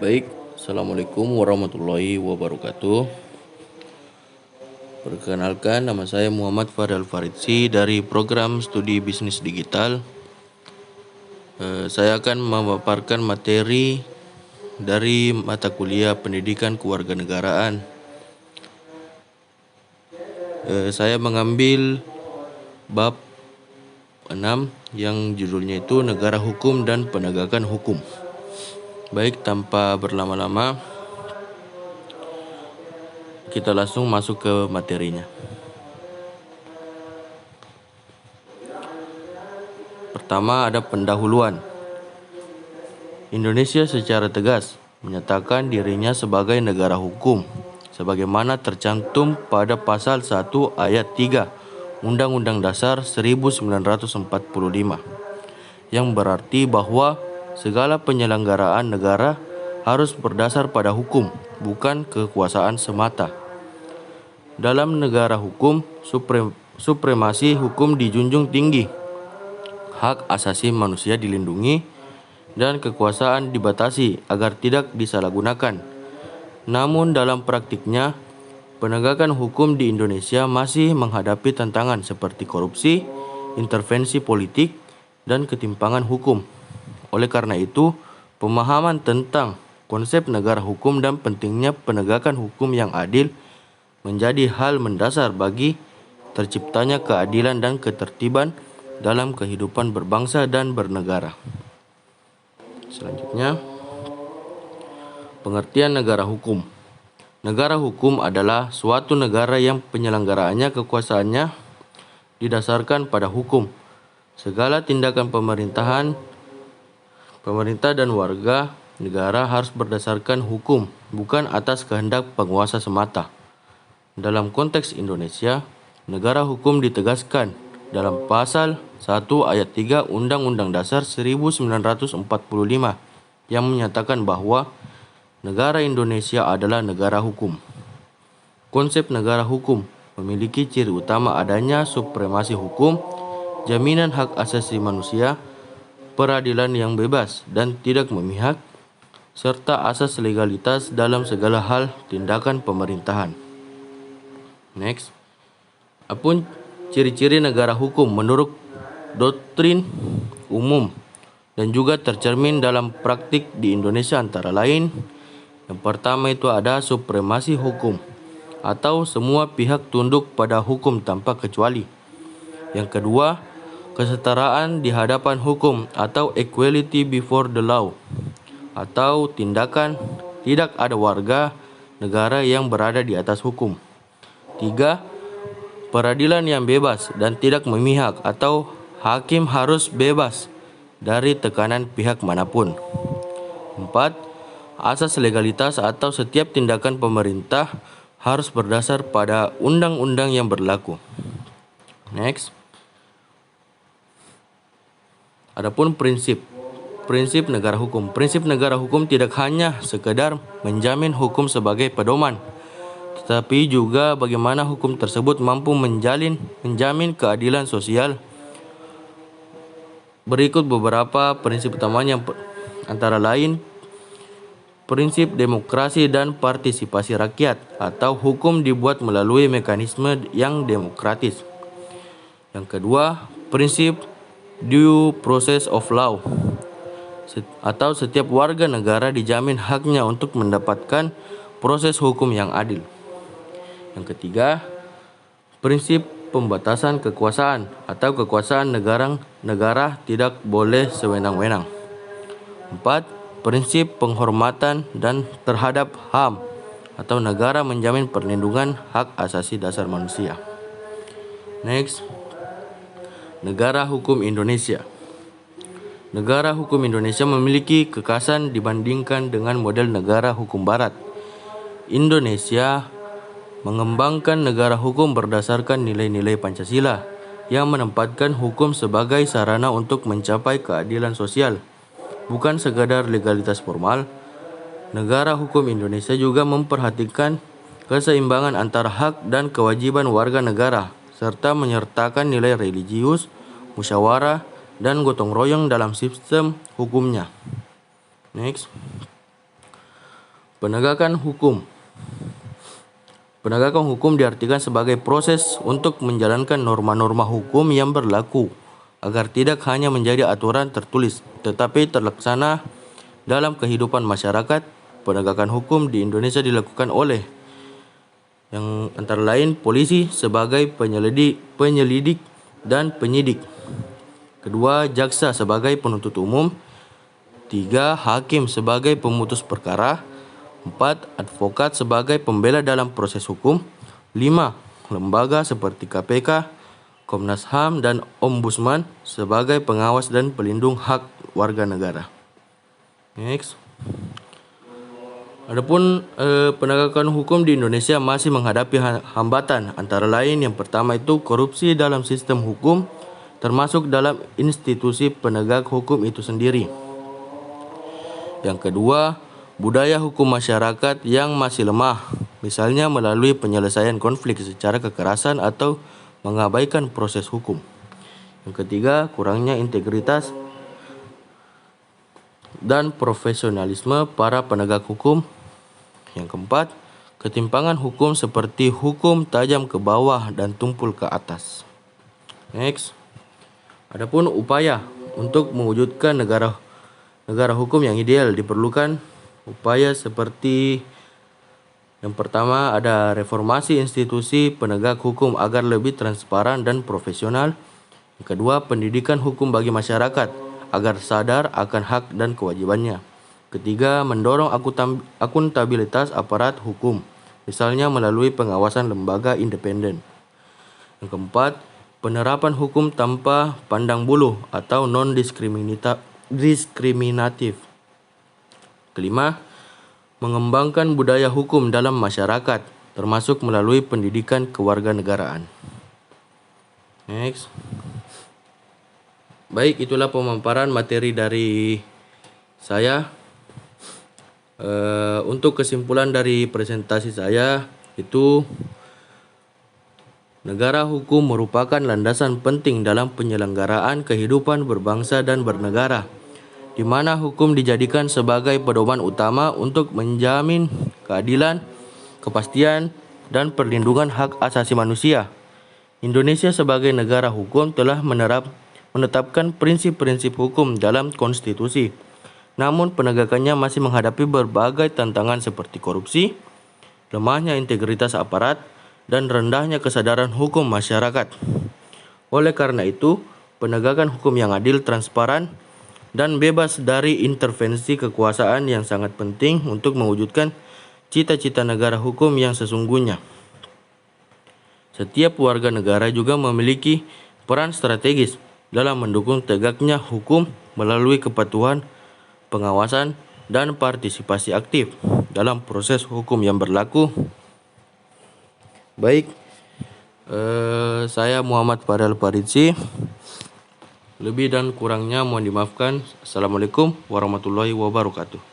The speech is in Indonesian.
Baik, Assalamualaikum warahmatullahi wabarakatuh. Perkenalkan, nama saya Muhammad Fadal Faridsi dari program studi bisnis digital. Saya akan memaparkan materi dari mata kuliah pendidikan kewarganegaraan. Saya mengambil bab 6 yang judulnya itu Negara Hukum dan Penegakan Hukum. Baik, tanpa berlama-lama, kita langsung masuk ke materinya. Pertama ada pendahuluan. Indonesia secara tegas menyatakan dirinya sebagai negara hukum, sebagaimana tercantum pada pasal 1 ayat 3 Undang-Undang Dasar 1945, yang berarti bahwa segala penyelenggaraan negara harus berdasar pada hukum, bukan kekuasaan semata. Dalam negara hukum, supremasi hukum dijunjung tinggi, hak asasi manusia dilindungi, dan kekuasaan dibatasi agar tidak disalahgunakan. Namun dalam praktiknya, penegakan hukum di Indonesia masih menghadapi tantangan seperti korupsi, intervensi politik, dan ketimpangan hukum. Oleh karena itu, pemahaman tentang konsep negara hukum dan pentingnya penegakan hukum yang adil menjadi hal mendasar bagi terciptanya keadilan dan ketertiban dalam kehidupan berbangsa dan bernegara. Selanjutnya, pengertian negara hukum. Negara hukum adalah suatu negara yang penyelenggaraannya kekuasaannya didasarkan pada hukum. Segala tindakan pemerintah dan warga negara harus berdasarkan hukum, bukan atas kehendak penguasa semata. Dalam konteks Indonesia, negara hukum ditegaskan dalam pasal 1 ayat 3 Undang-Undang Dasar 1945 yang menyatakan bahwa negara Indonesia adalah negara hukum. Konsep negara hukum memiliki ciri utama adanya supremasi hukum, jaminan hak asasi manusia, peradilan yang bebas dan tidak memihak, serta asas legalitas dalam segala hal tindakan pemerintahan. Next, apapun ciri-ciri negara hukum menurut doktrin umum dan juga tercermin dalam praktik di Indonesia antara lain, yang pertama itu ada supremasi hukum atau semua pihak tunduk pada hukum tanpa kecuali. Yang kedua, kesetaraan di hadapan hukum atau equality before the law, atau tindakan tidak ada warga negara yang berada di atas hukum. 3. Peradilan yang bebas dan tidak memihak atau hakim harus bebas dari tekanan pihak manapun. 4. Asas legalitas atau setiap tindakan pemerintah harus berdasar pada undang-undang yang berlaku. Next. Adapun prinsip negara hukum. Prinsip negara hukum tidak hanya sekedar menjamin hukum sebagai pedoman, tetapi juga bagaimana hukum tersebut mampu menjamin keadilan sosial. Berikut beberapa prinsip utamanya, antara lain prinsip demokrasi dan partisipasi rakyat, atau hukum dibuat melalui mekanisme yang demokratis. Yang kedua, prinsip due process of law, atau setiap warga negara dijamin haknya untuk mendapatkan proses hukum yang adil. Yang ketiga, prinsip pembatasan kekuasaan atau kekuasaan negara tidak boleh sewenang-wenang. 4. Prinsip penghormatan dan terhadap HAM atau negara menjamin perlindungan hak asasi dasar manusia. Next, negara hukum Indonesia. Negara hukum Indonesia memiliki kekhasan dibandingkan dengan model negara hukum barat. Indonesia mengembangkan negara hukum berdasarkan nilai-nilai Pancasila yang menempatkan hukum sebagai sarana untuk mencapai keadilan sosial, bukan sekadar legalitas formal. Negara hukum Indonesia juga memperhatikan keseimbangan antara hak dan kewajiban warga negara, serta menyertakan nilai religius, musyawarah, dan gotong royong dalam sistem hukumnya. Next, Penegakan hukum. Penegakan hukum diartikan sebagai proses untuk menjalankan norma-norma hukum yang berlaku agar tidak hanya menjadi aturan tertulis tetapi terlaksana dalam kehidupan masyarakat. Penegakan hukum di Indonesia dilakukan oleh yang antara lain polisi sebagai penyelidik dan penyidik. Kedua, jaksa sebagai penuntut umum. 3, hakim sebagai pemutus perkara. 4, advokat sebagai pembela dalam proses hukum. 5, lembaga seperti KPK, Komnas HAM, dan Ombudsman sebagai pengawas dan pelindung hak warga negara. Next. Adapun penegakan hukum di Indonesia masih menghadapi hambatan, antara lain yang pertama itu korupsi dalam sistem hukum, termasuk dalam institusi penegak hukum itu sendiri. Yang kedua, budaya hukum masyarakat yang masih lemah, misalnya melalui penyelesaian konflik secara kekerasan atau mengabaikan proses hukum. Yang ketiga, kurangnya integritas dan profesionalisme para penegak hukum. Yang keempat, ketimpangan hukum seperti hukum tajam ke bawah dan tumpul ke atas. Next. Adapun upaya untuk mewujudkan negara hukum yang ideal diperlukan upaya seperti yang pertama ada reformasi institusi penegak hukum agar lebih transparan dan profesional. Yang kedua, pendidikan hukum bagi masyarakat agar sadar akan hak dan kewajibannya. Ketiga, mendorong akuntabilitas aparat hukum, misalnya melalui pengawasan lembaga independen. Yang keempat, penerapan hukum tanpa pandang bulu atau non-diskriminatif. Kelima, mengembangkan budaya hukum dalam masyarakat, termasuk melalui pendidikan kewarganegaraan. Next. Baik, itulah pemaparan materi dari saya. Untuk kesimpulan dari presentasi saya itu, negara hukum merupakan landasan penting dalam penyelenggaraan kehidupan berbangsa dan bernegara, di mana hukum dijadikan sebagai pedoman utama untuk menjamin keadilan, kepastian, dan perlindungan hak asasi manusia. Indonesia sebagai negara hukum telah menetapkan prinsip-prinsip hukum dalam konstitusi. Namun penegakannya masih menghadapi berbagai tantangan seperti korupsi, lemahnya integritas aparat, dan rendahnya kesadaran hukum masyarakat. Oleh karena itu, penegakan hukum yang adil, transparan, dan bebas dari intervensi kekuasaan yang sangat penting untuk mewujudkan cita-cita negara hukum yang sesungguhnya. Setiap warga negara juga memiliki peran strategis dalam mendukung tegaknya hukum melalui kepatuhan, pengawasan, dan partisipasi aktif dalam proses hukum yang berlaku. Baik, saya Muhammad Fadal Faridzi. Lebih dan kurangnya mohon dimaafkan. Assalamualaikum warahmatullahi wabarakatuh.